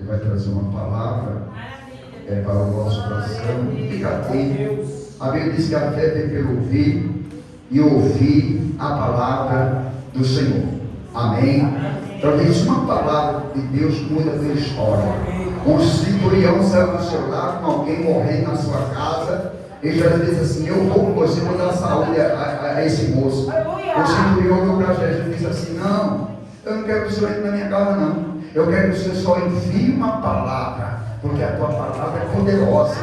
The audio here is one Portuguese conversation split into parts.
Ele vai trazer uma palavra para o nosso coração. Fica atento. A Bíblia diz que a fé vem pelo ouvir e ouvir a palavra do Senhor. Amém? Então diz uma palavra de Deus muda a tua história. Um centurião saiu do seu lado com alguém morrendo na sua casa. E Jesus disse assim: eu vou com você, vou dar saúde a esse moço. O centurião olhou para Jesus e disse assim: não, eu não quero que o Senhor entre na minha casa, não. Eu quero que o Senhor só envie uma palavra, porque a tua palavra é poderosa.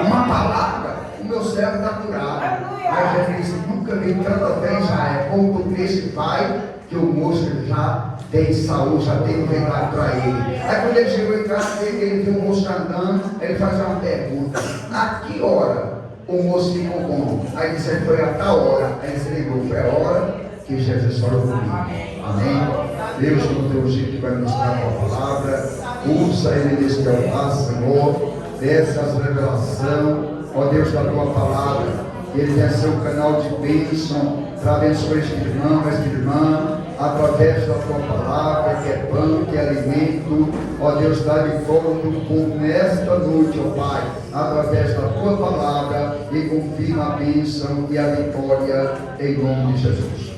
Uma palavra, o meu servo está curado. Aí Jesus disse: nunca vi tanta fé em Israel. Como tu creste, vai, que o moço já tem saúde, já tem verdade para ele. Aí quando ele chegou em casa, ele viu o moço andando, ele faz uma pergunta: a que hora o moço ficou bom? Aí disse: foi a tal hora. Aí ele se lembrou: foi a hora que Jesus falou comigo. Amém? Deus, no teu jeito, vai mostrar a tua palavra. Usa ele neste altar, Senhor. Desce as revelações, ó Deus, da tua palavra. Ele vai ser o canal de bênção para abençoar este irmão, esta irmã, através da tua palavra, que é pão, que é alimento. Ó Deus, dá-lhe todo por nesta noite, ó Pai, através da tua palavra, e confirma a bênção e a vitória em nome de Jesus.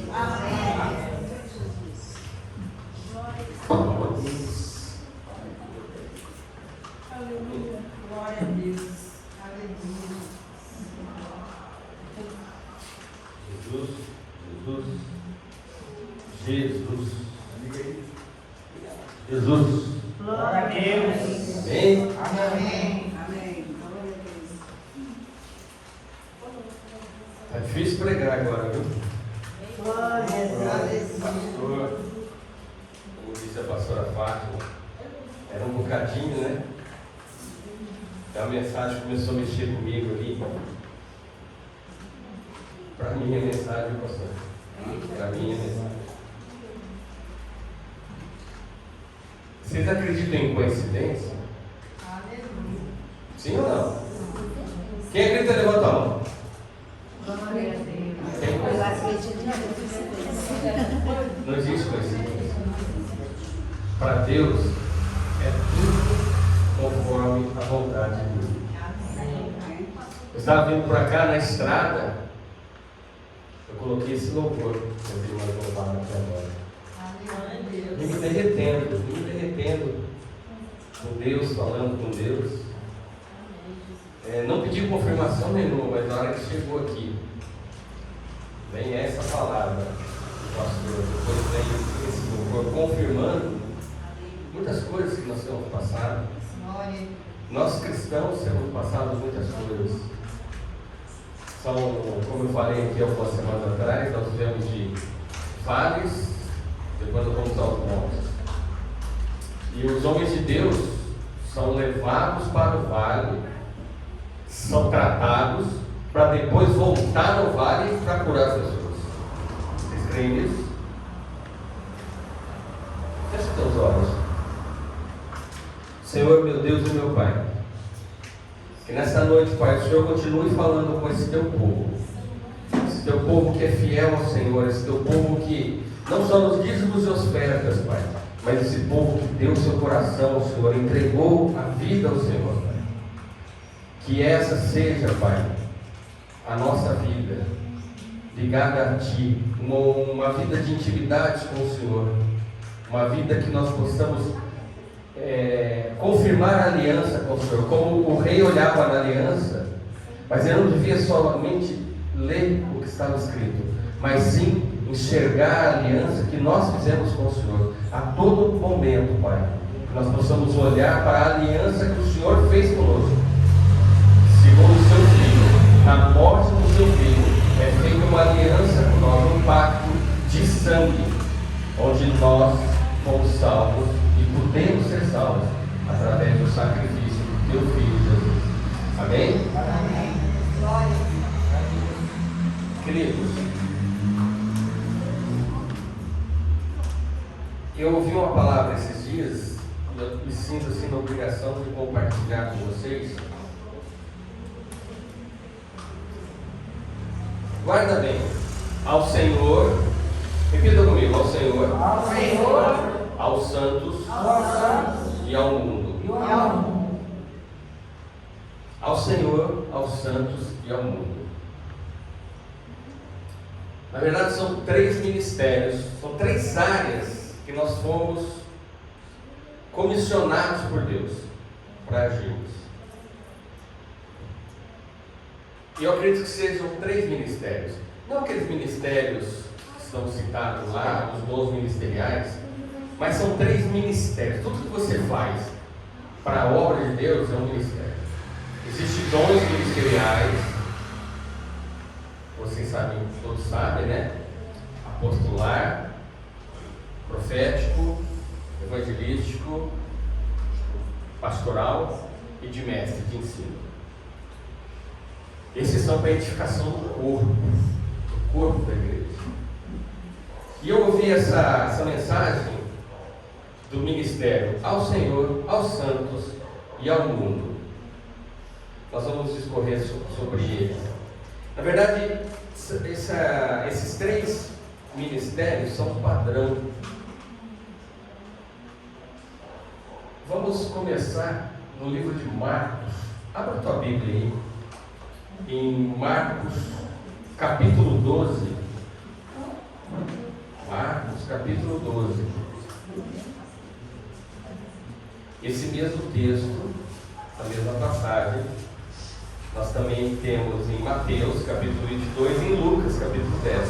Jesus. Glória a Deus. Amém? Amém. Amém. Tá difícil pregar agora, viu? Glória a Deus. Pastor, como disse a pastora Fátima, era um bocadinho, né? A mensagem começou a mexer comigo ali. Para mim é mensagem, pastor. Para mim é mensagem. Vocês acreditam em coincidência? Sim ou não? Quem acredita, levanta a mão. Não existe coincidência. Para Deus é tudo conforme a vontade de Deus. Eu estava vindo para cá na estrada, eu coloquei esse louvor que eu vi mais louvado até agora. E me derretendo com Deus, falando com Deus. Não pedi confirmação nenhuma, mas na hora que chegou aqui, vem essa palavra, pastor, depois vem esse louvor confirmando muitas coisas que nós temos passado. Nós cristãos temos passado muitas coisas. São, como eu falei aqui algumas semanas atrás, nós tivemos de vales, depois nós vamos aos montes. E os homens de Deus são levados para o vale, são tratados, para depois voltar no vale para curar as pessoas. Vocês creem nisso? Feche teus olhos. Senhor, meu Deus e meu Pai, que nesta noite, Pai, o Senhor continue falando com esse teu povo. Esse teu povo que é fiel ao Senhor, esse teu povo que não só nos dízimos e ofertas, Pai, mas esse povo que deu seu coração ao Senhor, entregou a vida ao Senhor, Pai. Que essa seja, Pai, a nossa vida ligada a Ti, uma vida de intimidade com o Senhor, uma vida que nós possamos confirmar a aliança com o Senhor, como o rei olhava na aliança, mas ele não devia somente ler o que estava escrito, mas sim enxergar a aliança que nós fizemos com o Senhor a todo momento, Pai, que nós possamos olhar para a aliança que o Senhor fez conosco, segundo o seu Filho, na morte do seu Filho, é feita uma aliança com nós, um pacto de sangue, onde nós fomos salvos e podemos ser salvos através do sacrifício do teu Filho Jesus. Amém? Amém. Glória. Queridos, eu ouvi uma palavra esses dias e eu me sinto assim na obrigação de compartilhar com vocês. Guarda bem, ao Senhor, repita comigo, ao Senhor, Ao Senhor, aos santos aos santos e e ao mundo. Ao Senhor, aos santos e ao mundo. Na verdade, são 3 ministérios, são 3 áreas que nós fomos comissionados por Deus para agirmos. E eu acredito que sejam 3 ministérios. Não aqueles ministérios que estão citados lá, os dons ministeriais, mas são 3 ministérios. Tudo que você faz para a obra de Deus é um ministério. Existem dons ministeriais, vocês sabem, todos sabem, né? Apostolar, profético, evangelístico, pastoral e de mestre de ensino. Esses são para a edificação do corpo da igreja. E eu ouvi essa mensagem do ministério ao Senhor, aos santos e ao mundo. Nós vamos discorrer sobre eles. Na verdade, esses 3 ministérios são um padrão. Vamos começar no livro de Marcos. Abra a tua Bíblia aí. Em Marcos, capítulo 12. Marcos, capítulo 12. Esse mesmo texto, a mesma passagem, nós também temos em Mateus, capítulo 22, e em Lucas, capítulo 10.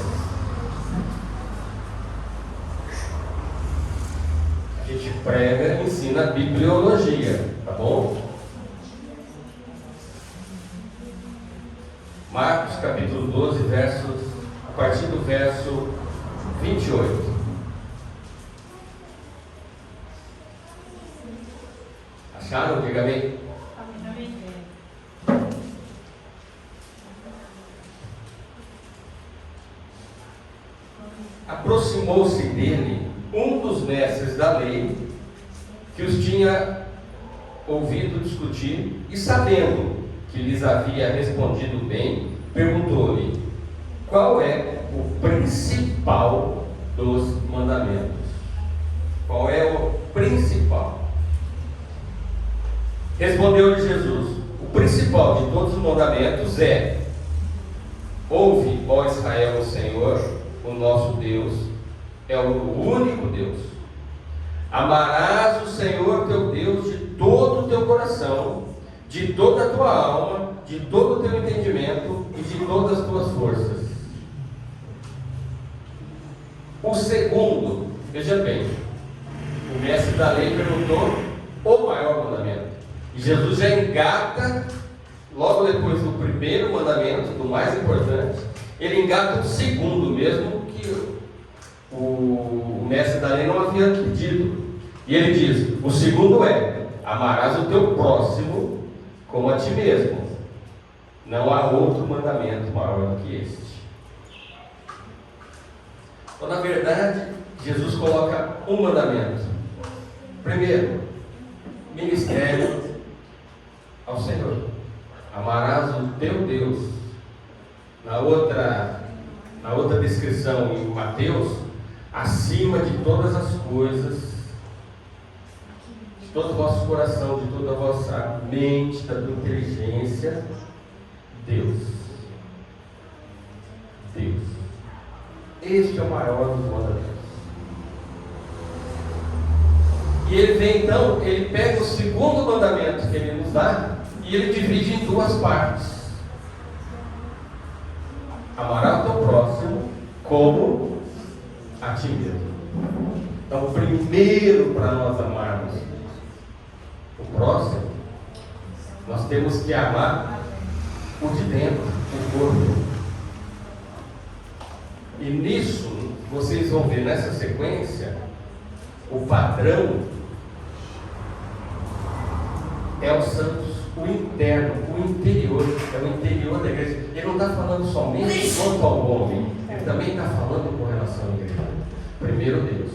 A gente prega e ensina a bibliologia, tá bom? Marcos, capítulo 12, a partir do verso 28. Acharam? Diga amém. Aproximou-se dele um dos mestres da lei, que os tinha ouvido discutir, e sabendo que lhes havia respondido bem, perguntou-lhe: qual é o principal dos mandamentos? Qual é o principal? Respondeu-lhe Jesus: o principal de todos os mandamentos é: ouve, ó Israel, o Senhor, o nosso Deus é o único Deus. Amarás o Senhor teu Deus de todo o teu coração, de toda a tua alma, de todo o teu entendimento e de todas as tuas forças. O segundo, veja bem, o mestre da lei perguntou o maior mandamento. E Jesus já engata, logo depois do primeiro mandamento, do mais importante, ele engata o segundo, mesmo que o mestre da lei não havia pedido. E ele diz: o segundo é: amarás o teu próximo como a ti mesmo. Não há outro mandamento maior do que este. Então, na verdade, Jesus coloca um mandamento. Primeiro, ministério ao Senhor. Amarás o teu Deus. Na outra descrição em Mateus, acima de todas as coisas, de todo o vosso coração, de toda a vossa mente, da tua inteligência, Deus. Deus. Este é o maior dos mandamentos. E ele vem então, ele pega o segundo mandamento que ele nos dá e ele divide em 2 partes. Amarás o teu próximo como a ti mesmo. Então, primeiro, para nós amarmos o próximo, nós temos que amar o de dentro, o corpo. E nisso, vocês vão ver nessa sequência, o padrão é os santos, o interno, o interior, é o interior da igreja. Ele não está falando somente quanto ao homem, ele também está falando com relação à igreja. Primeiro Deus,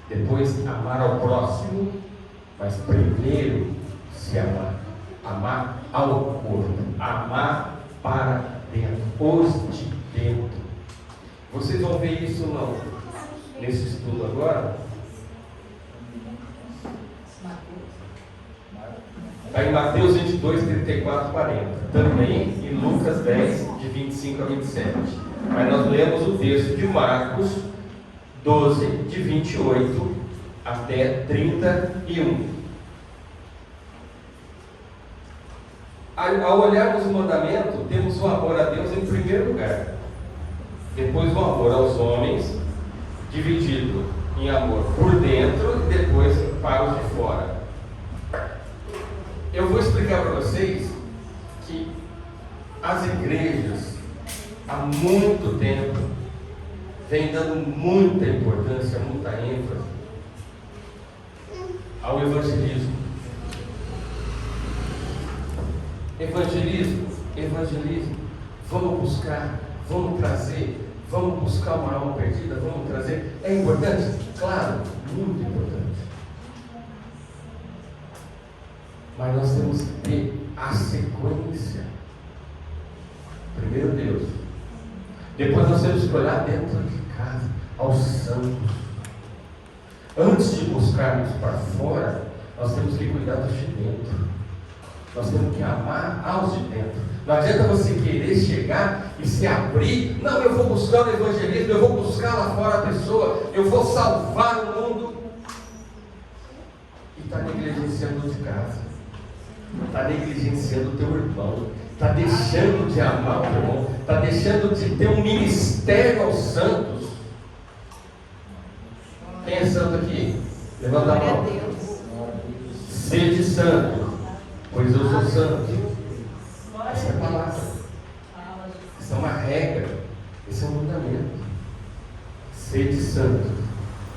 depois amar ao próximo, mas primeiro se amar. Amar ao corpo, amar para dentro, os de dentro. Vocês vão ver isso não nesse estudo agora, Está em Mateus 22, 34, 40. Também em Lucas 10, de 25 a 27. Mas nós lemos o texto de Marcos 12, de 28 até 31. Ao olharmos o mandamento, temos o amor a Deus em primeiro lugar. Depois o amor aos homens, dividido em amor por dentro e depois para os de fora. Eu vou explicar para vocês que as igrejas, há muito tempo, vêm dando muita importância, muita ênfase ao evangelismo. Evangelismo. Vamos buscar, vamos trazer, vamos buscar uma alma perdida, vamos trazer. É importante? Claro, muito importante. Mas nós temos que ter a sequência. Primeiro Deus. Depois nós temos que olhar dentro de casa, aos santos. Antes de buscarmos para fora, nós temos que cuidar dos de dentro. Nós temos que amar aos de dentro. Não adianta você querer chegar e se abrir. Não, eu vou buscar o evangelismo, eu vou buscar lá fora a pessoa, eu vou salvar o mundo. E está negligenciando de casa. Está negligenciando o teu irmão, está deixando de amar o teu irmão, está deixando de ter um ministério aos santos. Quem é santo aqui? Levanta a mão. Sede santo, pois eu sou santo. Essa é a palavra. Essa é uma regra. Esse é um mandamento. Sede santo,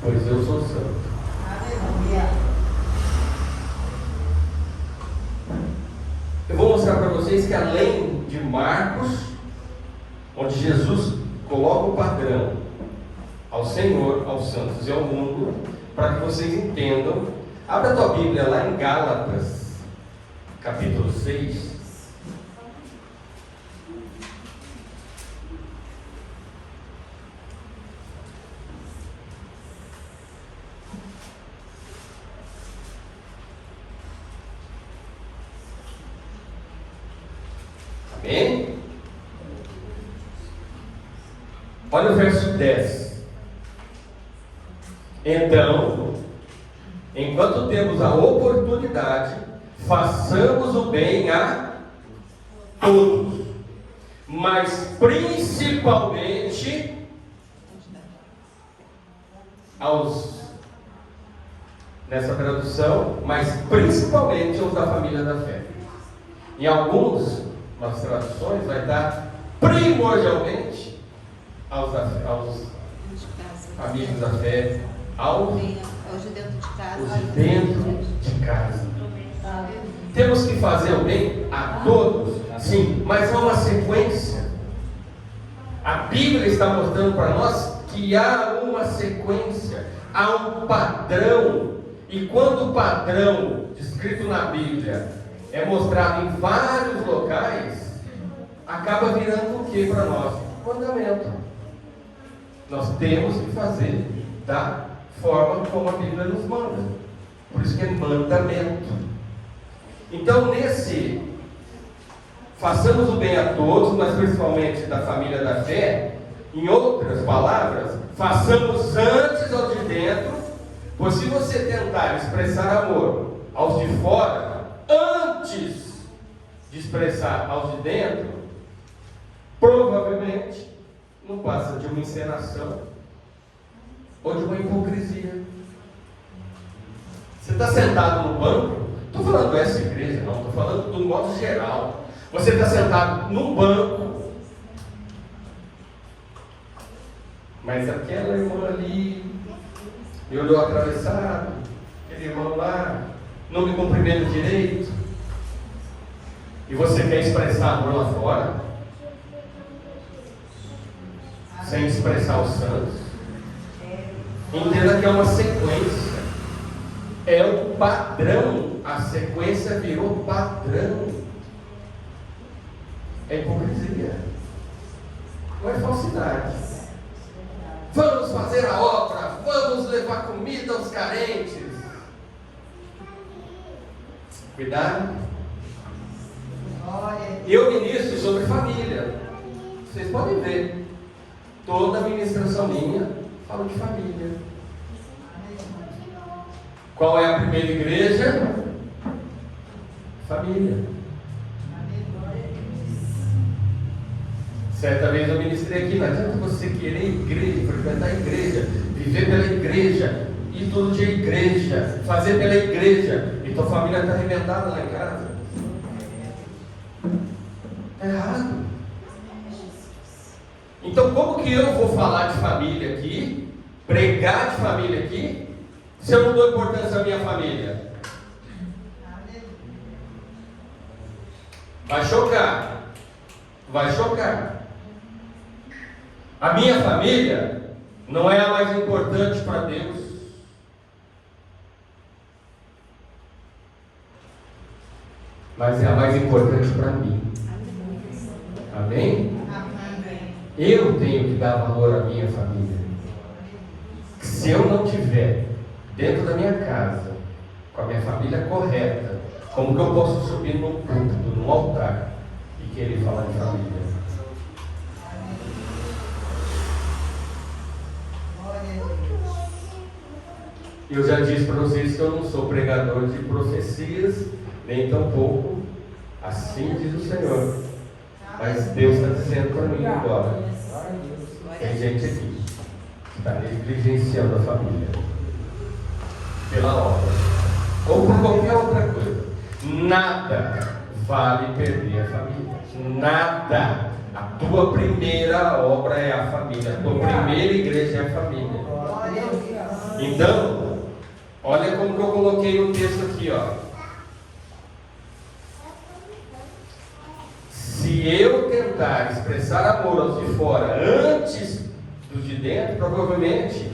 pois eu sou santo. Aleluia. Eu vou mostrar para vocês que além de Marcos, onde Jesus coloca o padrão ao Senhor, aos santos e ao mundo, para que vocês entendam. Abra a tua Bíblia lá em Gálatas, capítulo 6. Amém? Olha o verso 10. Então, enquanto temos a oportunidade, façamos o bem a todos, mas principalmente aos, nessa tradução, mas principalmente aos da família da fé. Em alguns nas traduções vai dar primordialmente aos amigos da fé, aos de dentro de casa. Temos que fazer o bem a todos, sim, mas há uma sequência. A Bíblia está mostrando para nós que há uma sequência, há um padrão, e quando o padrão descrito na Bíblia é mostrado em vários locais, acaba virando o que para nós? Mandamento. Nós temos que fazer da forma como a Bíblia nos manda. Por isso que é mandamento. Então, nesse façamos o bem a todos, mas principalmente da família da fé, em outras palavras, façamos antes ao de dentro, pois se você tentar expressar amor aos de fora, antes de expressar aos de dentro, provavelmente não passa de uma encenação ou de uma hipocrisia. Você está sentado no banco, estou falando dessa igreja, não, estou falando do modo geral. Você está sentado num banco, mas aquela irmã ali me olhou atravessado, aquele irmão lá não me cumprimenta direito, e você quer expressar amor lá fora, sem expressar os santos. Entenda que é uma sequência, é o padrão, a sequência virou padrão. É hipocrisia, não é falsidade. Vamos fazer a obra, vamos levar comida aos carentes. Cuidado. Glória. Eu ministro sobre família. Vocês podem ver. Toda a ministração minha fala de família. Qual é a primeira igreja? Família. Certa vez eu ministrei aqui, não adianta você querer igreja, frequentar a igreja, viver pela igreja, ir todo dia à igreja, fazer pela igreja, e tua família está arrebentada lá em casa. Está errado. Então como que eu vou falar de família aqui, pregar de família aqui, se eu não dou importância à minha família? Vai chocar. Vai chocar. A minha família não é a mais importante para Deus. Mas é a mais importante para mim. Amém? Eu tenho que dar valor à minha família. Se eu não tiver dentro da minha casa, com a minha família correta, como que eu posso subir no púlpito, no altar, e querer falar de família? Eu já disse para vocês que eu não sou pregador de profecias, nem tampouco assim diz o Senhor. Mas Deus está dizendo para mim agora. Tem gente aqui que está negligenciando a família pela obra ou por qualquer outra coisa. Nada vale perder a família. Nada. A tua primeira obra é a família. A tua primeira igreja é a família. Então, olha como que eu coloquei o texto aqui, ó. Se eu tentar expressar amor aos de fora antes dos de dentro, provavelmente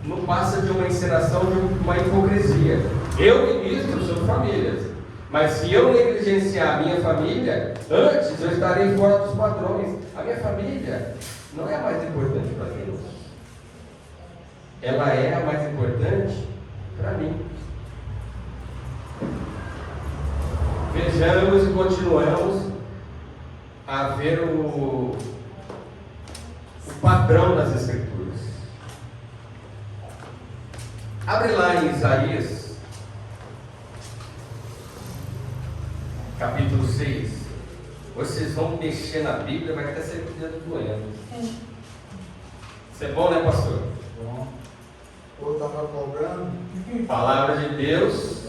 não passa de uma encenação, de uma hipocrisia. Eu ministro sobre famílias, mas se eu negligenciar a minha família, antes eu estarei fora dos padrões. A minha família não é a mais importante para Deus. Ela é a mais importante para mim. Vejamos e continuamos a ver o padrão das Escrituras. Abre lá em Isaías, capítulo 6. Vocês vão mexer na Bíblia, vai até ser o dedo doendo. Isso é bom, né, pastor? Bom. Ou estava cobrando? Palavra de Deus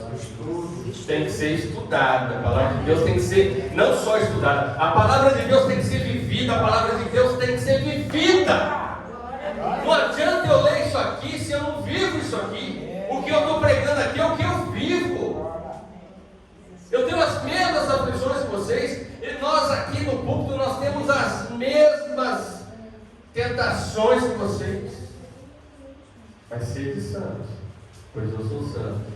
tem que ser estudada. A palavra de Deus tem que ser não só estudada, a palavra de Deus tem que ser vivida. A palavra de Deus tem que ser vivida. Não adianta eu ler isso aqui se eu não vivo isso aqui. O que eu estou pregando aqui é o que eu vivo. Eu tenho as mesmas aflições que vocês, e nós aqui no púlpito nós temos as mesmas tentações que vocês. Mas sede santos, pois eu sou santo.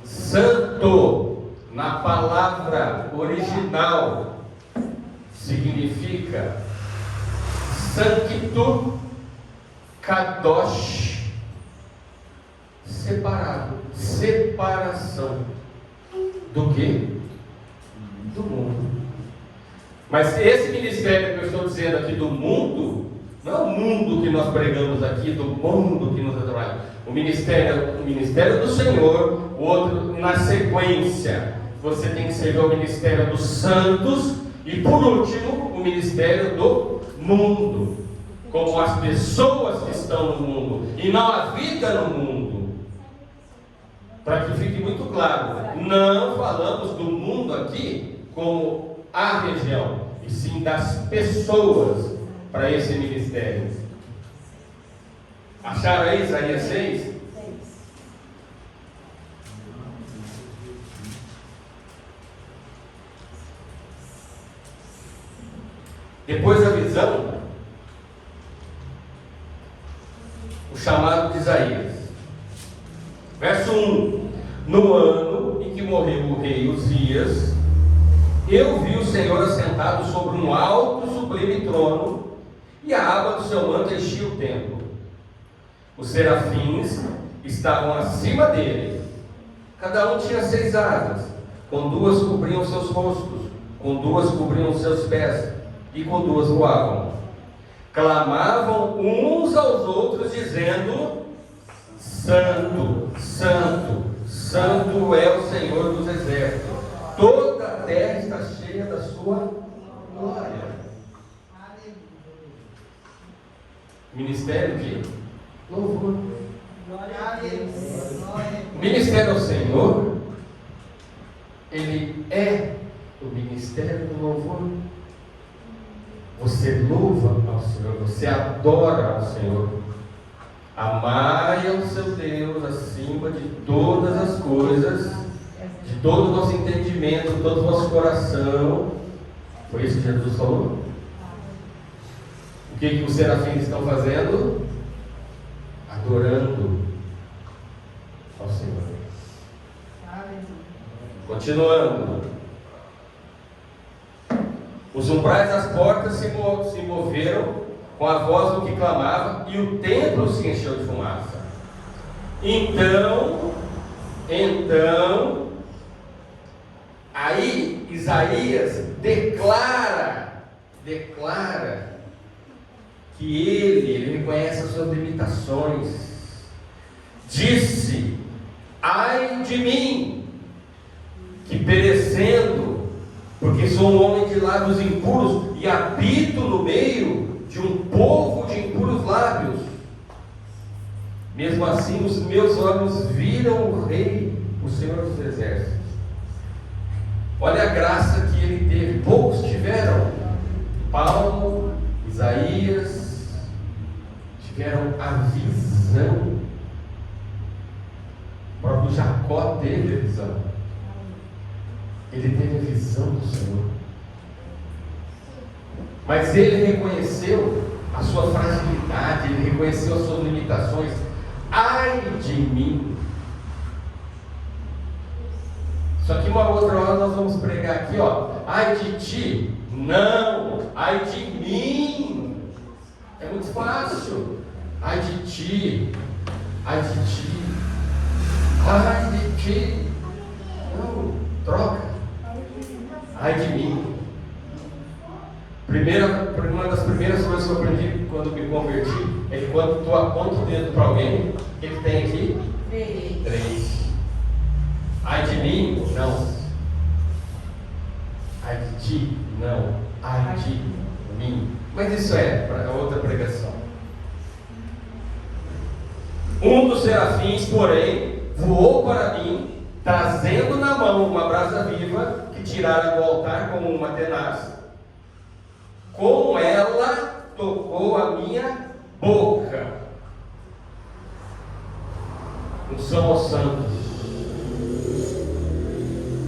Santo, na palavra original, significa sancto kadosh, separado, separação. Do que? Do mundo. Mas esse ministério que eu estou dizendo aqui do mundo, não é o mundo que nós pregamos aqui, do mundo que nos atrapalha. O ministério do Senhor, o outro na sequência. Você tem que servir o ministério dos santos e por último, o ministério do mundo. Como as pessoas que estão no mundo e não a vida no mundo. Para que fique muito claro, não falamos do mundo aqui como a região, e sim das pessoas para esse ministério. Acharam aí Isaías 6? Depois da visão, o chamado de Isaías. Verso 1: No ano em que morreu o rei Uzias, eu vi o Senhor assentado sobre um alto e sublime trono, e a aba do seu manto enchia o templo. Os serafins estavam acima dele, Cada um tinha 6 asas, com 2 cobriam seus rostos, com 2 cobriam seus pés, e com 2 voavam. Clamavam uns aos outros, dizendo: Santo, Santo, Santo é o Senhor dos exércitos. Toda a terra está cheia da sua glória. Ministério de louvor. Glória a Deus. O ministério ao Senhor, ele é o ministério do louvor. Você louva ao Senhor, você adora ao Senhor. Amai ao seu Deus acima de todas as coisas, de todo o nosso entendimento, todo o nosso coração. Foi isso que Jesus falou? O que os serafins estão fazendo? Adorando ao Senhor. Continuando. Os umbrais das portas se moveram com a voz do que clamava, e o templo se encheu de fumaça. Então, aí Isaías declara que ele reconhece as suas limitações. Disse: ai de mim, que perecendo, porque sou um homem de lábios impuros e habito no meio de um povo de impuros lábios. Mesmo assim, os meus olhos viram o Rei, o Senhor dos exércitos. Olha a graça que ele teve. Poucos tiveram. Paulo, Isaías tiveram a visão. O próprio Jacó teve a visão. Ele teve a visão do Senhor. Mas ele reconheceu a sua fragilidade, ele reconheceu as suas limitações. Ai de mim! Só que uma outra hora nós vamos pregar aqui, ó. Ai de ti! Não! Ai de mim! É muito fácil. Ai de ti! Ai de ti! Ai de ti! Não, troca. Ai de mim. Uma das primeiras coisas que eu aprendi quando me converti é que quando tu aponta o dedo para alguém, o que tem aqui? 3. Ai de mim? Não. Ai de ti? Não. Ai de mim. Mas isso é para outra pregação. Um dos serafins, porém, voou para mim, trazendo na mão uma brasa viva que tirara do altar como uma tenaz. Com ela tocou a minha boca. Unção aos santos.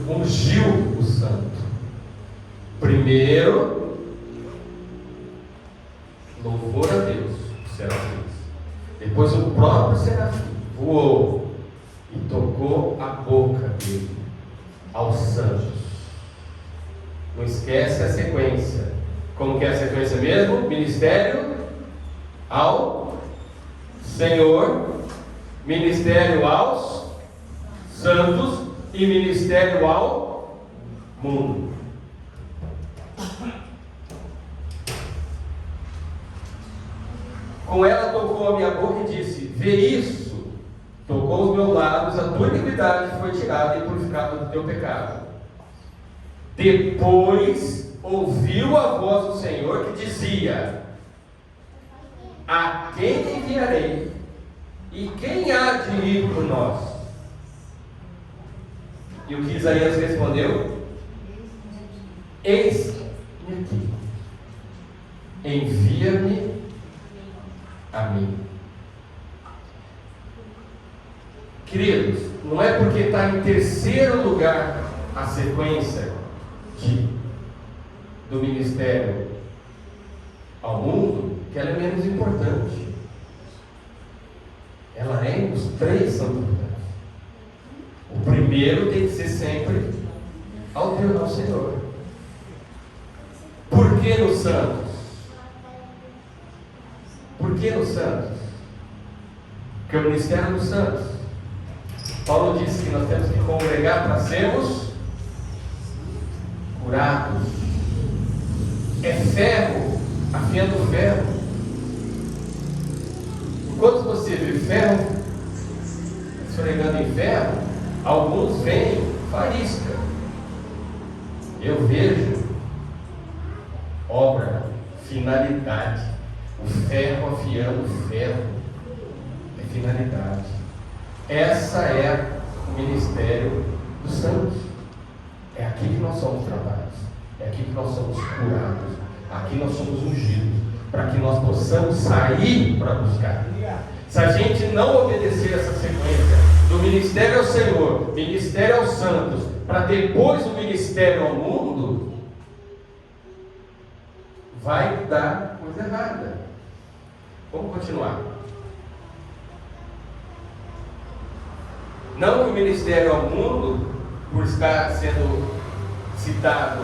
Ungiu o santo. Primeiro, louvor a Deus, os serafins. Depois o próprio serafim voou e tocou a boca dele aos santos. Não esquece a sequência. Como que é a sequência mesmo? Ministério ao Senhor, ministério aos santos e ministério ao mundo. Com ela tocou a minha boca e disse: vê isso, tocou os meus lábios, a tua iniquidade foi tirada e purificada do teu pecado. Depois ouviu a voz do Senhor que dizia: a quem enviarei? E quem há de ir por nós? E o que Isaías respondeu? Eis-me aqui, envia-me a mim. Queridos, não é porque está em terceiro lugar a sequência do ministério ao mundo que ela é menos importante. Ela é, os 3 são importantes. O primeiro tem que ser sempre ao Deus, ao Senhor. Por que nos santos? Por que nos santos? Porque o ministério dos santos Paulo disse que nós temos que congregar para sermos curados. É ferro afiando ferro. Enquanto você vê ferro esfregando em ferro, alguns veem faísca. Eu vejo obra, finalidade. O ferro afiando o ferro é finalidade. Essa é o ministério dos santos. É aqui que nós somos tratados. É aqui que nós somos curados. Aqui nós somos ungidos. Para que nós possamos sair para buscar. Se a gente não obedecer essa sequência do ministério ao Senhor, ministério aos santos, para depois o ministério ao mundo, vai dar coisa errada. Vamos continuar. Não que o ministério ao mundo, por estar sendo citado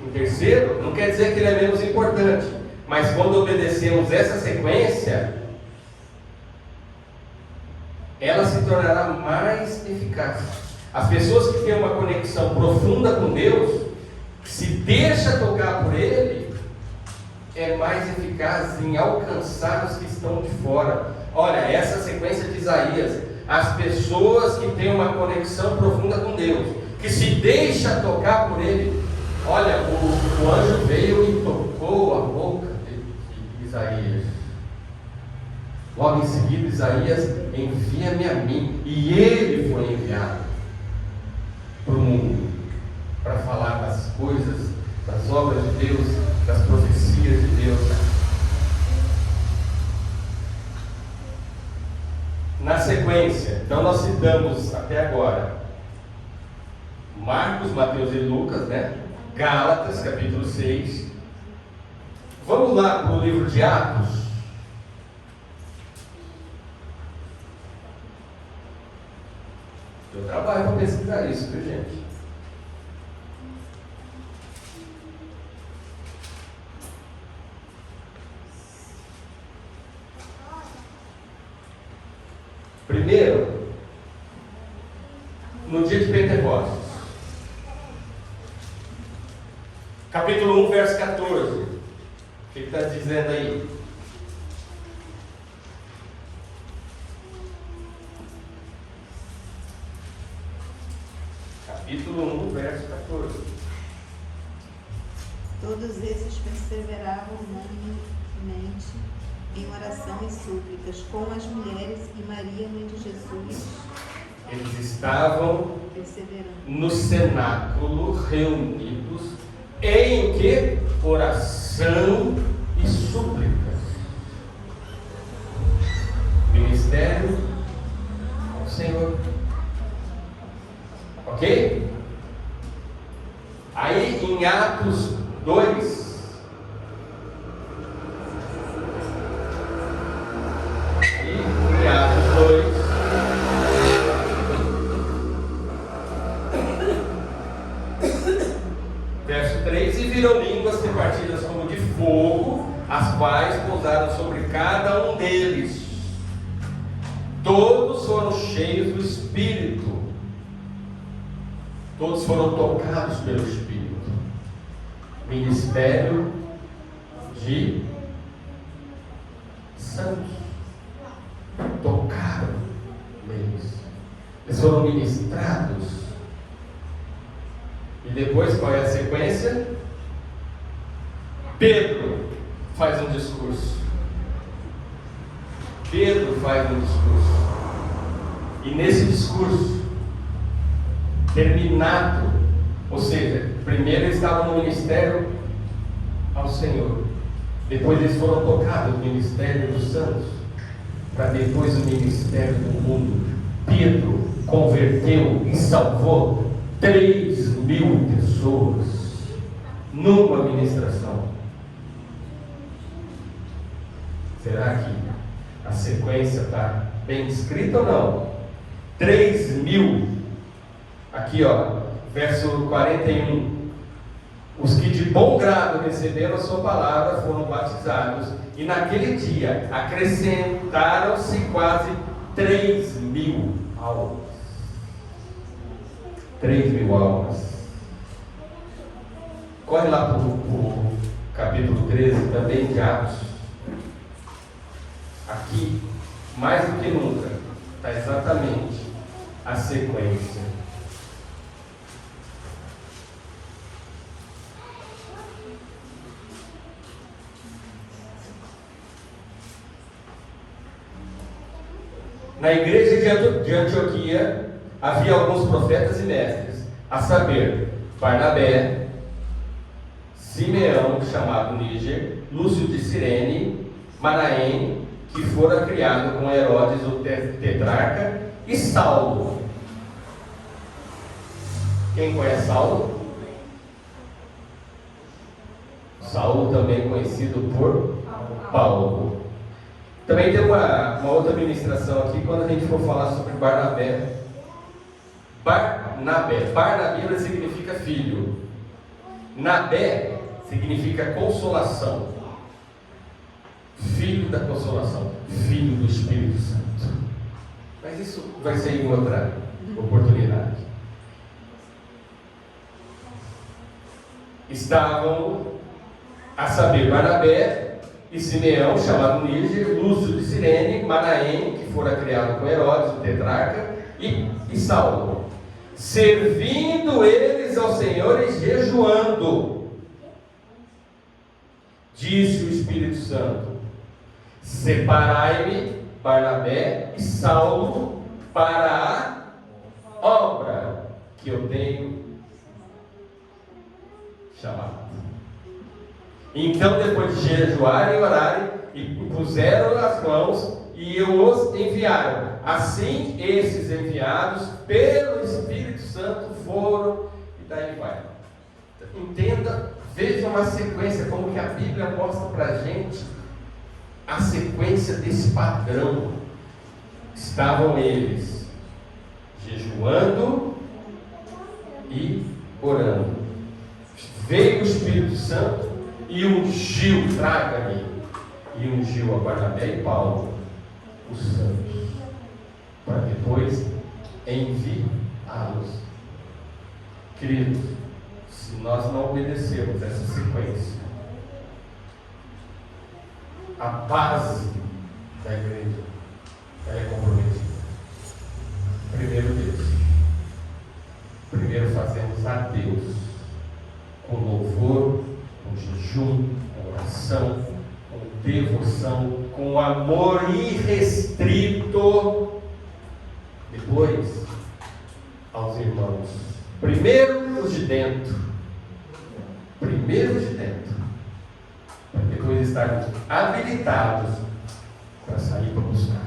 em terceiro, não quer dizer que ele é menos importante. Mas quando obedecemos essa sequência, ela se tornará mais eficaz. As pessoas que têm uma conexão profunda com Deus, que se deixa tocar por Ele, é mais eficaz em alcançar os que estão de fora. Olha, essa sequência de Isaías, as pessoas que têm uma conexão profunda com Deus, que se deixa tocar por Ele. Olha, o anjo veio e tocou a boca de Isaías. Logo em seguida, Isaías, envia-me a mim. E ele foi enviado para o mundo, para falar das coisas, das obras de Deus, das profecias de Deus. Na sequência, então nós citamos até agora Marcos, Mateus e Lucas, né? Gálatas, capítulo 6. Vamos lá para o livro de Atos. Eu trabalho para pesquisar isso, viu, gente? Primeiro, no dia de Pentecostes, capítulo 1, verso 14. O que está dizendo aí? Capítulo 1, verso 14. Todos esses perseveravam unanimemente em oração e súplicas com as mulheres e Maria, mãe de Jesus. Eles estavam no cenáculo reunidos em que? Oração e súplicas. Ministério ao Senhor. Ok? Aí em Atos 2, verso 3: e viram línguas repartidas como de fogo, as quais pousaram sobre cada um deles. Todos foram cheios do Espírito. Todos foram tocados pelo Espírito. Ministério de santos. Tocaram neles. Eles foram ministrados. E depois, qual é a sequência? Pedro faz um discurso. Pedro faz um discurso. E nesse discurso, terminado, ou seja, primeiro eles estavam no ministério ao Senhor, depois eles foram tocados no ministério dos santos, para depois o ministério do mundo. Pedro converteu e salvou 3.000 pessoas numa ministração. Será que a sequência está bem escrita ou não? 3.000. Aqui, ó, verso 41. Os que de bom grado receberam a sua palavra foram batizados, e naquele dia acrescentaram-se quase 3.000 almas. 3.000 almas. Corre lá para o capítulo 13, também de Atos. Aqui, mais do que nunca, está exatamente a sequência. Na igreja de Antioquia havia alguns profetas e mestres, a saber, Barnabé, Simeão, chamado Níger, Lúcio de Cirene, Manaém, que fora criado com Herodes o tetrarca, e Saulo. Quem conhece Saulo? Saulo, também conhecido por Paulo. Também tem uma outra ministração aqui, quando a gente for falar sobre Barnabé. Barnabé significa filho. Nabé significa consolação. Filho da consolação, filho do Espírito Santo. Mas isso vai ser em outra oportunidade. Estavam, a saber, Barnabé e Simeão, chamado Níger, Lúcio de Cirene, Manaém, que fora criado com Herodes, o tetrarca, e Saulo, servindo eles ao Senhor e jejuando. Disse o Espírito Santo: separai-me, Barnabé e Saulo, para a obra que eu tenho chamado. Então, depois de jejuarem e orarem, e puseram as mãos, e os enviaram. Assim, esses enviados pelo Espírito Santo foram, e daí vai. Entenda, veja uma sequência, como que a Bíblia mostra para a gente a sequência desse padrão. Estavam eles jejuando e orando. Veio o Espírito Santo e ungiu, traga-me, e ungiu a Barnabé e Paulo, os santos, para depois enviá-los. Queridos, se nós não obedecermos essa sequência, a base da igreja ela é comprometida. Primeiro Deus. Primeiro fazemos a Deus com louvor, com jejum, com oração, com devoção, com amor irrestrito. Depois, aos irmãos. Primeiro os de dentro. Primeiro os de dentro. Para depois estarmos habilitados para sair para buscar.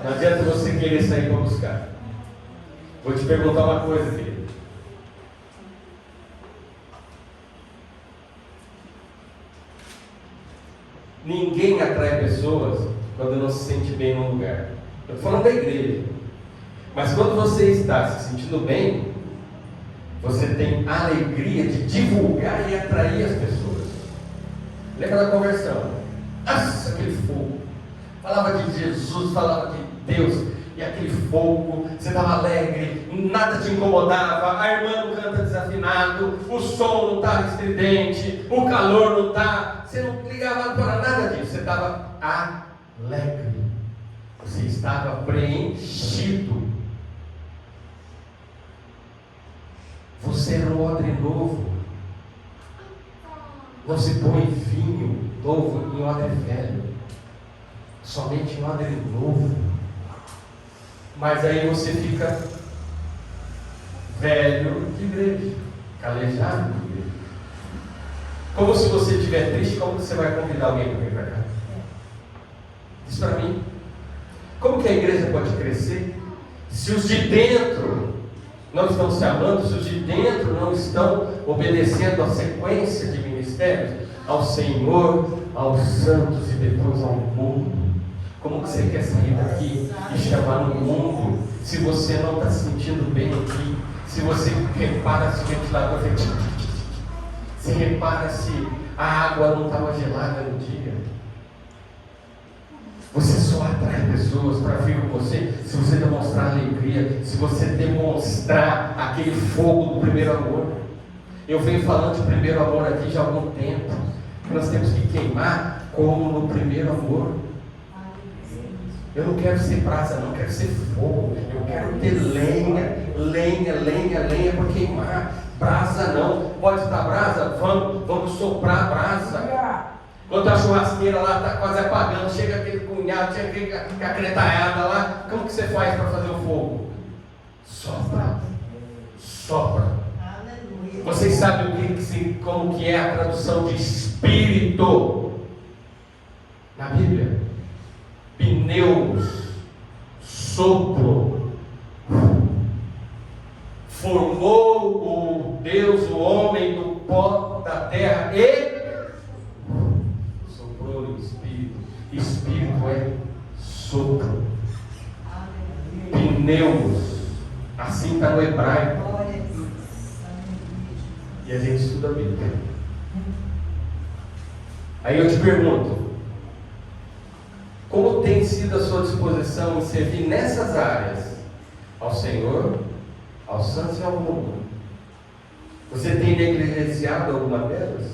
Não adianta você querer sair para buscar. Vou te perguntar uma coisa, querido. Ninguém atrai pessoas quando não se sente bem num lugar. Eu estou falando da igreja. Mas quando você está se sentindo bem, você tem a alegria de divulgar e atrair as pessoas. Lembra da conversão? Nossa, aquele fogo. Falava de Jesus, falava de Deus. E aquele fogo, você estava alegre, nada te incomodava, a irmã não canta desafinado, o som não estava estridente, o calor não está, você não ligava para nada disso, você estava alegre, você estava preenchido, você era um odre novo. Não se põe vinho novo em odre velho, somente em odre novo. Mas aí você fica velho de igreja, calejado de igreja. Como se você estiver triste, como você vai convidar alguém para vir para cá? Diz para mim. Como que a igreja pode crescer se os de dentro não estão se amando, se os de dentro não estão obedecendo a sequência de ministérios ao Senhor, aos santos e depois ao mundo? Como que você quer sair daqui e chamar no mundo, se você não está se sentindo bem aqui? Se você repara se o ventilador fez, se repara se a água não estava gelada no dia, você só atrai pessoas para vir com você se você demonstrar alegria, se você demonstrar aquele fogo do primeiro amor. Eu venho falando de primeiro amor aqui já há algum tempo. Nós temos que queimar como no primeiro amor. Eu não quero ser brasa, não, eu quero ser fogo. Eu quero ter lenha para queimar. Brasa não. Pode estar brasa? Vamos soprar a brasa. Quando a churrasqueira lá está quase apagando, chega aquele cunhado, chega aquela cretalhada lá, como que você faz para fazer o fogo? Sopra. Vocês sabem como que é a tradução de espírito na Bíblia? Pneus, sopro. Formou o Deus o homem do pó da terra e soprou o Espírito. Espírito é sopro. Pneus. Assim está no hebraico. E a gente estuda a Bíblia. Aí eu te pergunto, como tem sido a sua disposição em servir nessas áreas ao Senhor, aos santos e ao mundo? Você tem negligenciado alguma delas?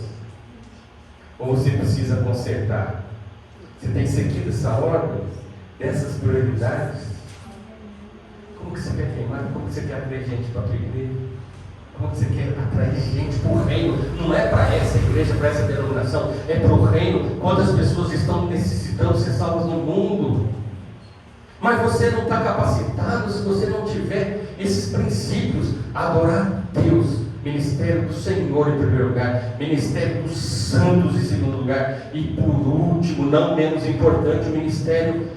Ou você precisa consertar? Você tem seguido essa ordem dessas prioridades? Como que você quer queimar? Como que você quer atrair gente para a tua igreja? Como que você quer atrair gente para o reino? Não é para essa igreja, para essa denominação, é para o reino. Quantas pessoas estão necessitando ser salvas no mundo? Mas você não está capacitado se você não tiver esses princípios. Adorar Deus, ministério do Senhor em primeiro lugar, ministério dos santos em segundo lugar, e por último, não menos importante, o ministério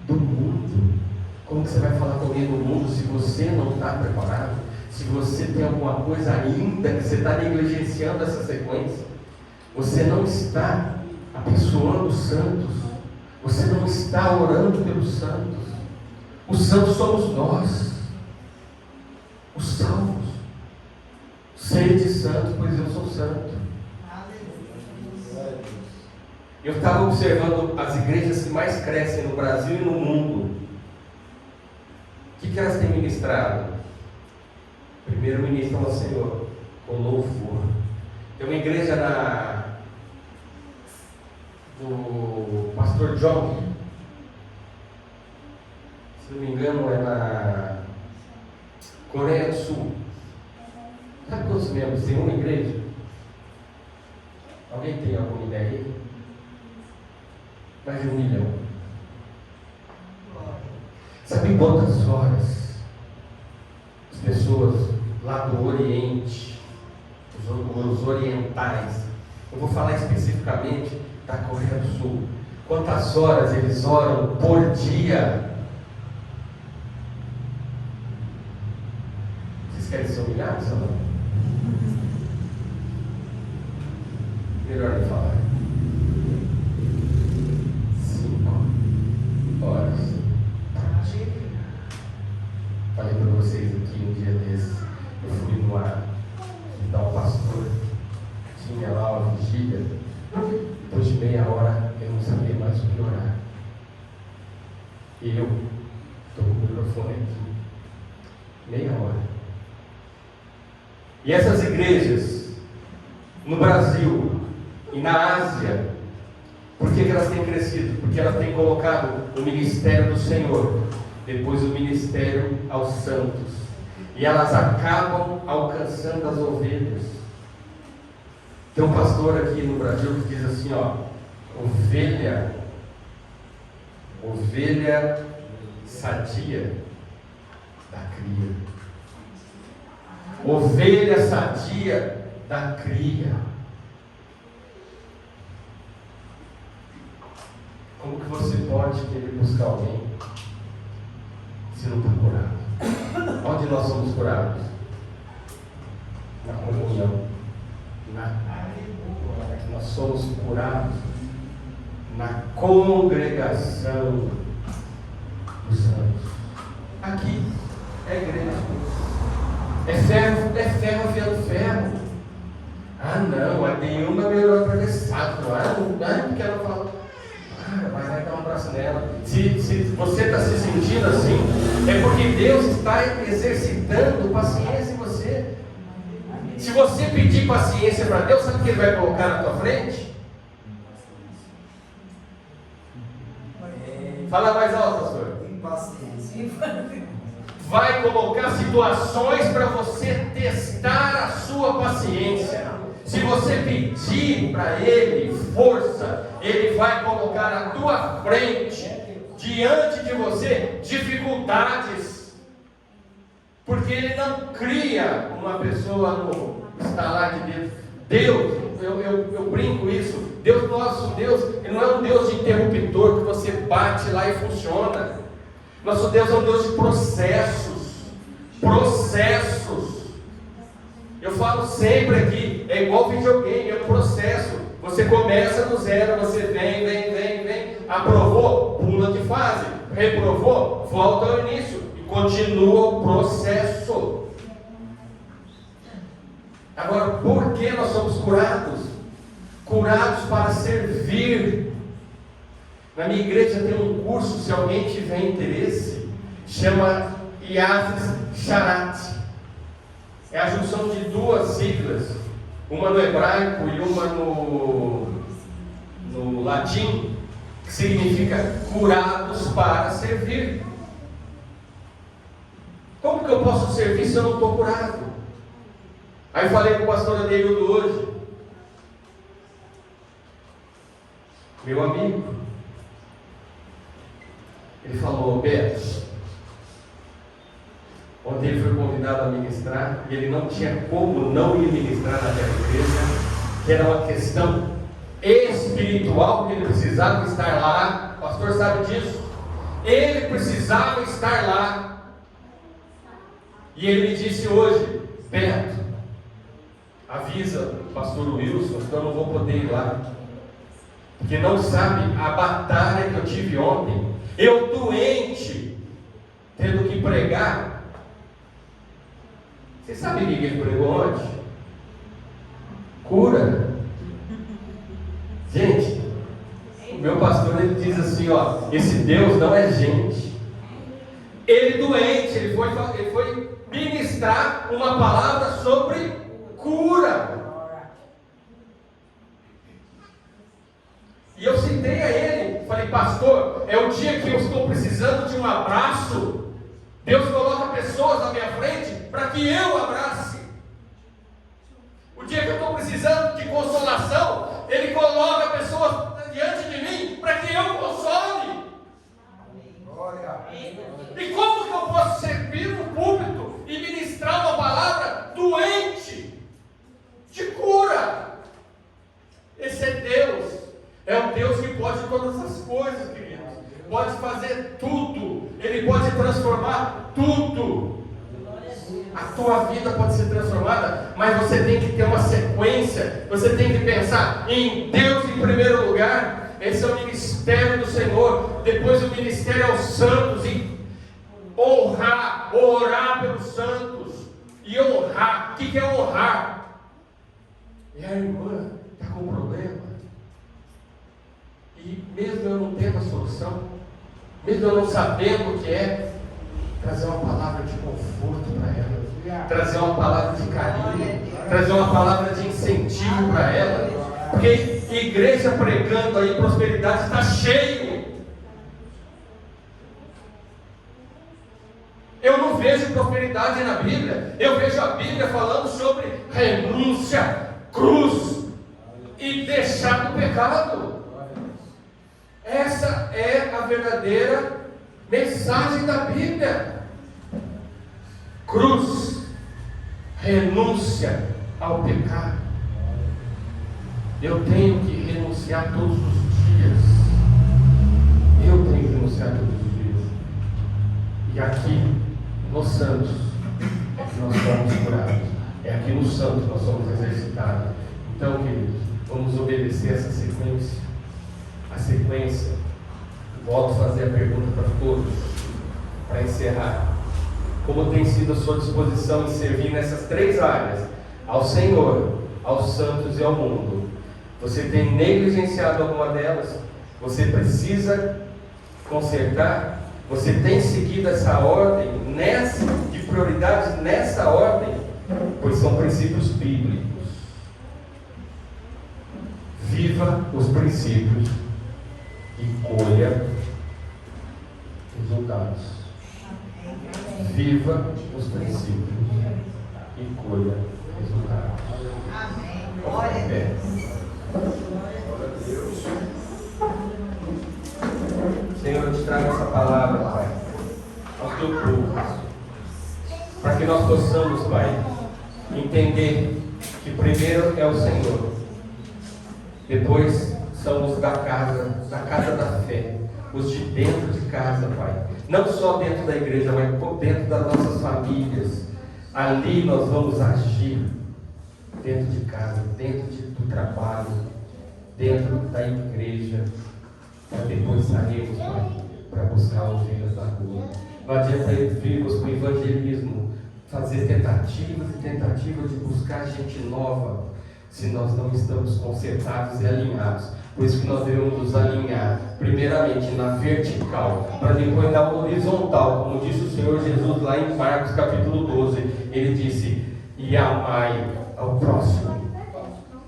do mundo. Como que você vai falar com alguém do mundo se você não está preparado? Se você tem alguma coisa ainda que você está negligenciando essa sequência, você não está abençoando os santos, você não está orando pelos santos. Os santos somos nós, os salvos. Sede santos, pois eu sou santo. Eu estava observando as igrejas que mais crescem no Brasil e no mundo. O que elas têm ministrado? Primeiro ministram ao Senhor com louvor. Tem uma igreja do pastor John, se não me engano é na Coreia do Sul. Sabe quantos membros tem uma igreja? Alguém tem alguma ideia aí? Mais de 1 milhão. Sabe quantas horas as pessoas lá do Oriente, os orientais, eu vou falar especificamente da Coreia do Sul, quantas horas eles oram por dia? Vocês querem ser humilhados ou não? Melhor não falar. 5 horas. Falei para vocês aqui um dia desses, eu fui numa visitar um pastor, tinha lá uma vigília, depois de meia hora eu não sabia mais o que orar. E eu estou com o microfone aqui, meia hora. E essas igrejas, no Brasil e na Ásia, por que elas têm crescido? Porque elas têm colocado o ministério do Senhor, depois o ministério aos santos, e elas acabam alcançando as ovelhas. Tem um pastor aqui no Brasil que diz assim, ovelha sadia da cria. Ovelha sadia da cria. Como que você pode querer buscar alguém se não está curado? Onde nós somos curados? Na comunhão. Nós somos curados na congregação dos santos. Aqui é igreja. É ferro afiando ferro. Ah não, a nenhuma melhor atravessado. Não é porque ela fala. Cara, vai dar um abraço nela. Se você está se sentindo assim, é porque Deus está exercitando paciência em você. Se você pedir paciência para Deus, sabe o que Ele vai colocar na tua frente? Fala mais alto, pastor. Impaciência. Vai colocar situações para você testar a sua paciência. Se você pedir para Ele força, Ele vai colocar à tua frente, diante de você, dificuldades. Porque Ele não cria uma pessoa no estalar de Deus. Deus, eu brinco isso. Deus, nosso Deus, Ele não é um Deus de interruptor que você bate lá e funciona. Nosso Deus é um Deus de processos. Processos. Eu falo sempre aqui, é igual videogame, é um processo. Você começa do zero, você vem, aprovou, pula de fase, reprovou, volta ao início e continua o processo. Agora, por que nós somos curados? Curados para servir. Na minha igreja tem um curso, se alguém tiver interesse, chama Yavis Sharat. É a junção de duas siglas, uma no hebraico e uma no latim, que significa curados para servir. Como que eu posso servir se eu não estou curado? Aí falei com o pastor Adeildo hoje, meu amigo, ele falou: Beto, ontem ele foi convidado a ministrar e ele não tinha como não ir ministrar naquela igreja, que era uma questão espiritual, que ele precisava estar lá. O pastor sabe disso. Ele precisava estar lá. E ele me disse hoje: Beto, avisa o pastor Wilson que eu não vou poder ir lá, porque não sabe a batalha que eu tive ontem. Eu doente, tendo que pregar. Você sabe o que ele pregou ontem? Cura. Gente, o meu pastor, ele diz assim, ó: esse Deus não é gente. Ele doente, ele foi ministrar uma palavra sobre cura. E eu citei a ele, falei: pastor, é o dia que eu estou precisando de um abraço. Deus coloca pessoas na minha frente para que eu abrace. O dia que eu estou precisando de consolação, Ele coloca pessoas diante de mim para que eu console. E como que eu posso servir no púlpito e ministrar uma palavra doente, de cura? Esse é Deus. É um Deus que pode todas as coisas, queridos. Pode fazer tudo. Ele pode transformar tudo. A tua vida pode ser transformada, mas você tem que ter uma sequência. Você tem que pensar em Deus em primeiro lugar. Esse é o ministério do Senhor. Depois o ministério aos santos. E honrar, orar pelos santos. E honrar. O que é honrar? E a irmã está com problema. E mesmo eu não tendo a solução, mesmo eu não sabendo o que é, trazer uma palavra de conforto para ela, trazer uma palavra de carinho, trazer uma palavra de incentivo para ela, porque igreja pregando aí prosperidade está cheio. Eu não vejo prosperidade na Bíblia, eu vejo a Bíblia falando sobre renúncia, cruz e deixar do pecado. Essa é a verdadeira mensagem da Bíblia. Cruz, renúncia ao pecado. Eu tenho que renunciar todos os dias. Eu tenho que renunciar todos os dias. E aqui, nos santos, é que nós somos curados. É aqui nos santos que nós somos exercitados. Então, queridos, vamos obedecer essa sequência. A sequência, volto a fazer a pergunta para todos, para encerrar. Como tem sido a sua disposição em servir nessas três áreas, ao Senhor, aos santos e ao mundo? Você tem negligenciado alguma delas? Você precisa consertar. Você tem seguido essa ordem de prioridades nessa ordem, pois são princípios bíblicos. Viva os princípios e colha resultados. Viva os princípios e colha resultados. Amém. Glória a Deus. Senhor, eu te trago essa palavra, Pai, ao teu povo, para que nós possamos, Pai, entender que primeiro é o Senhor, depois são os da casa da fé, os de dentro de casa, Pai, não só dentro da igreja, mas dentro das nossas famílias. Ali nós vamos agir dentro de casa, dentro do trabalho, dentro da igreja, para depois sairmos, Pai, para buscar ovelhas da rua. Não adianta virmos com o evangelismo, fazer tentativas e tentativas de buscar gente nova, se nós não estamos consertados e alinhados. Por isso que nós devemos nos alinhar, primeiramente na vertical, para depois na horizontal, como disse o Senhor Jesus lá em Marcos capítulo 12, ele disse: e amai ao próximo,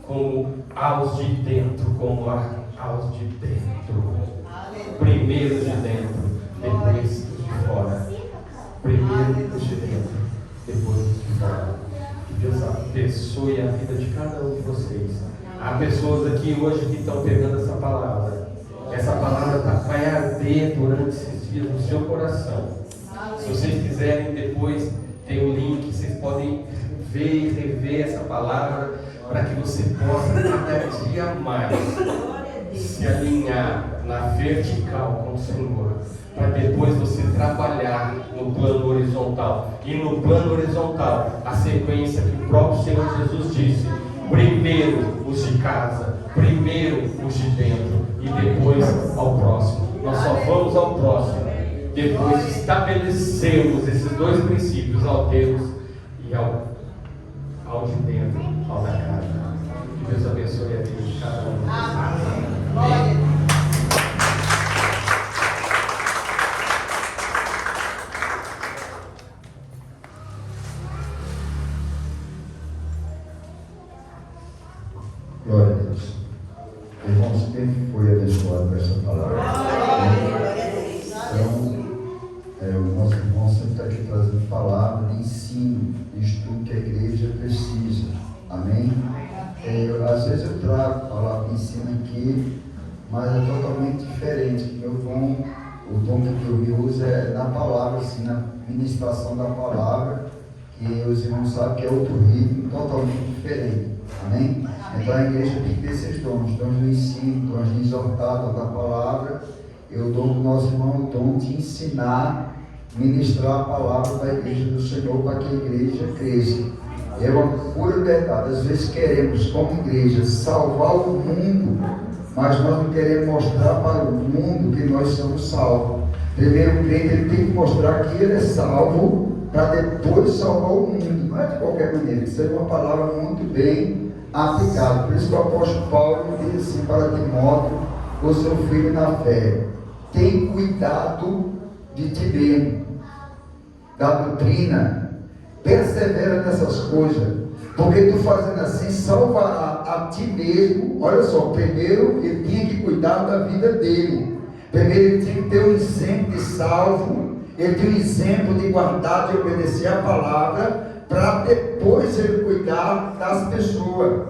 como aos de dentro, como aos de dentro. Primeiro de dentro, depois os de fora. Primeiro os de dentro, depois os de fora. Que Deus abençoe a vida de cada um de vocês. Há pessoas aqui hoje que estão pegando essa palavra. Essa palavra vai arder durante esses dias no seu coração. Se vocês quiserem depois, tem o link, vocês podem ver e rever essa palavra, para que você possa cada dia mais se alinhar na vertical com o Senhor, para depois você trabalhar no plano horizontal. E no plano horizontal, a sequência que o próprio Senhor Jesus disse: primeiro os de casa, primeiro os de dentro e depois ao próximo. Nós só vamos ao próximo depois de estabelecermos esses dois princípios, ao Deus e ao de dentro, ao da casa. Que Deus abençoe a vida de cada um. Amém. Glória a Deus. Irmãos, quem foi abençoado com essa palavra? Então, o nosso irmão sempre está aqui trazendo palavra de ensino, de estudo que a igreja precisa. Amém? Às vezes eu trago palavra de ensino aqui, mas é totalmente diferente. Meu dom, o dom que eu me uso é na palavra, assim, na ministração da palavra, que os irmãos sabem que é outro ritmo, totalmente diferente. Amém? Então a igreja tem que ter esses dons do ensino, dons de exortar, dom da palavra. E o dom do nosso irmão é o dom de ensinar, ministrar a palavra da igreja do Senhor, para que a igreja cresça. É uma pura verdade. Às vezes queremos, como igreja, salvar o mundo, mas nós não queremos mostrar para o mundo que nós somos salvos. Primeiro o crente ele tem que mostrar que ele é salvo, para depois salvar o mundo. Não é de qualquer maneira. Isso é uma palavra muito bem aplicada. Por isso que o apóstolo Paulo diz assim para Timóteo, o seu filho na fé: tem cuidado de ti mesmo, da doutrina, persevera nessas coisas, porque tu fazendo assim salvará a ti mesmo. Olha só, primeiro ele tinha que cuidar da vida dele, primeiro ele tinha que ter um exemplo de salvo, ele tinha um exemplo de guardar, de obedecer a palavra, para depois ele cuidar das pessoas.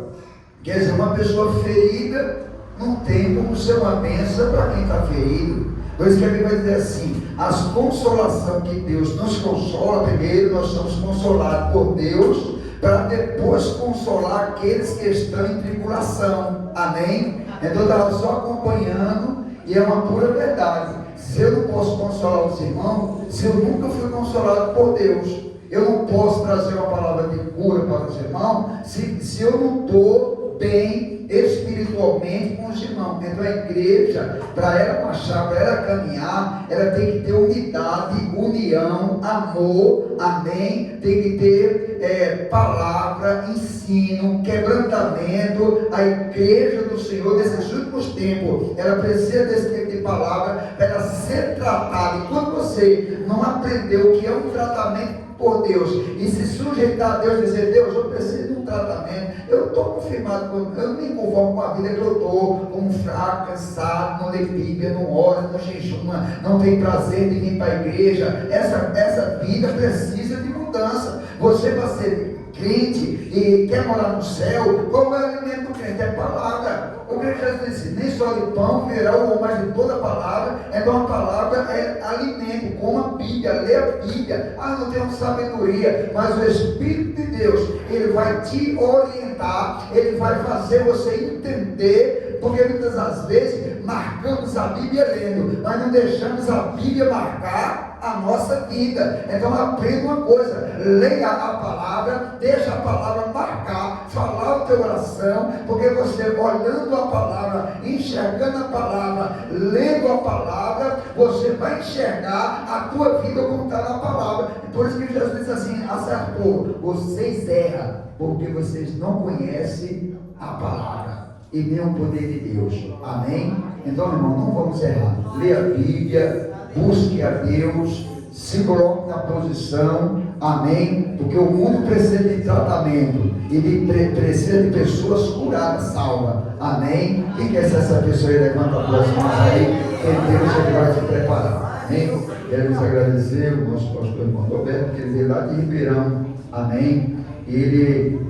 Quer dizer, uma pessoa ferida não tem como ser uma bênção para quem está ferido. Por isso que a Bíblia vai dizer assim: as consolações que Deus nos consola, primeiro nós somos consolados por Deus, para depois consolar aqueles que estão em tribulação. Amém? Então eu estava só acompanhando, e é uma pura verdade. Se eu não posso consolar os irmãos, se eu nunca fui consolado por Deus, eu não posso trazer uma palavra de cura para os irmãos, se eu não estou bem espiritualmente com os irmãos. Então a igreja, para ela marchar, para ela caminhar, ela tem que ter unidade, união, amor, amém, tem que ter palavra, ensino, quebrantamento. A igreja do Senhor nesses últimos tempos, ela precisa desse tipo de palavra para ela ser tratada. E quando você não aprendeu o que é um tratamento por Deus e se sujeitar a Deus, dizer: Deus, eu preciso de um tratamento, eu estou confirmado, eu não me conformo com a vida que eu estou, como fraco, cansado, não lê Bíblia, não ora, não jejuma, não tem prazer de vir para a igreja. Essa vida precisa de mudança. Você vai ser crente e quer morar no céu, qual é o alimento do crente? É palavra. O crente já disse: nem só de pão viverá o homem, mas de toda a palavra. Então a palavra é alimento. Coma a Bíblia, lê a Bíblia. Não tenho sabedoria, mas o Espírito de Deus, ele vai te orientar, ele vai fazer você entender, porque muitas das vezes marcamos a Bíblia lendo, mas não deixamos a Bíblia marcar a nossa vida. Então aprenda uma coisa: leia a palavra, deixa a palavra marcar, falar o teu oração, porque você olhando a palavra, enxergando a palavra, lendo a palavra, você vai enxergar a tua vida como está na palavra. Por isso que Jesus diz assim a certo povo: vocês erram porque vocês não conhecem a palavra e nem o poder de Deus. Amém? Então, irmão, não vamos errar. Leia a Bíblia, busque a Deus, se coloque na posição, amém? Porque o mundo precisa de tratamento e precisa de pessoas curadas, salvas, amém? Quem quer ser essa pessoa aí, levanta as duas mãos aí, que Deus ele vai te preparar, amém? Quero agradecer o nosso pastor irmão Roberto, que ele veio lá de Ribeirão, amém? Ele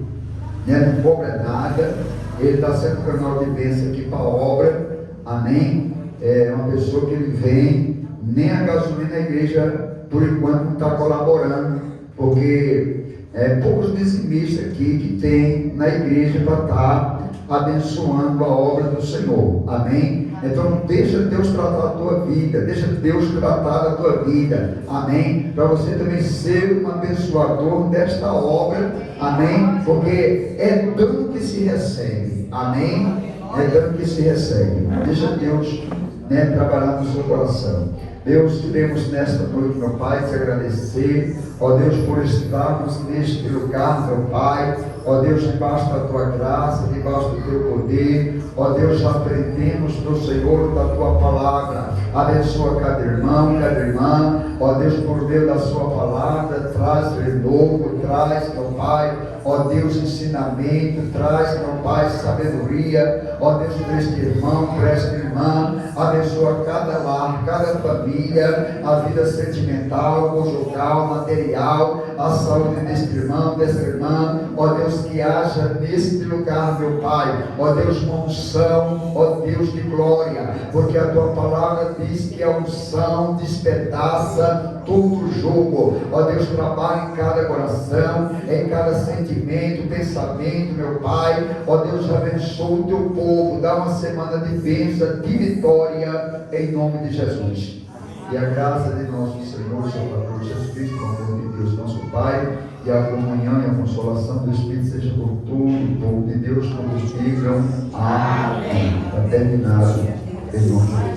não cobra nada, ele está sendo canal de bênção aqui para a obra, amém? É uma pessoa que ele vem, nem a gasolina da igreja por enquanto não está colaborando, porque poucos dizimistas aqui que tem na igreja para estar abençoando a obra do Senhor, amém? Então deixa Deus tratar a tua vida, deixa Deus tratar a tua vida, amém? Para você também ser um abençoador desta obra, amém? Porque é dano que se recebe, amém? É dano que se recebe. Deixa Deus trabalhar no seu coração. Deus, queremos nesta noite, meu Pai, te agradecer, ó Deus, por estarmos neste lugar, meu Pai, ó Deus, debaixo da tua graça, debaixo do teu poder, ó Deus, aprendemos do Senhor, da tua palavra. Abençoa cada irmão, cada irmã, ó Deus, por meio da sua palavra, traz renovo, traz, meu Pai, ó Deus, ensinamento, traz, meu Pai, sabedoria, ó Deus, para este irmão, para esta irmã, abençoa cada lar, cada família, a vida sentimental, conjugal, material, a saúde deste irmão, desta irmã, ó Deus, que haja neste lugar, meu Pai, ó Deus, uma unção, ó Deus de glória, porque a tua palavra diz que a unção despedaça todo jogo, ó Deus, trabalha em cada coração, em cada sentimento, pensamento, meu Pai, ó Deus, abençoa o teu povo, dá uma semana de bênção, de vitória, em nome de Jesus. E a graça de nosso Senhor e Salvador Jesus Cristo, o amor de Deus, nosso Pai, e a comunhão e a consolação do Espírito seja por todo o povo de Deus, todos digam amém. Está terminado, em nome de Deus.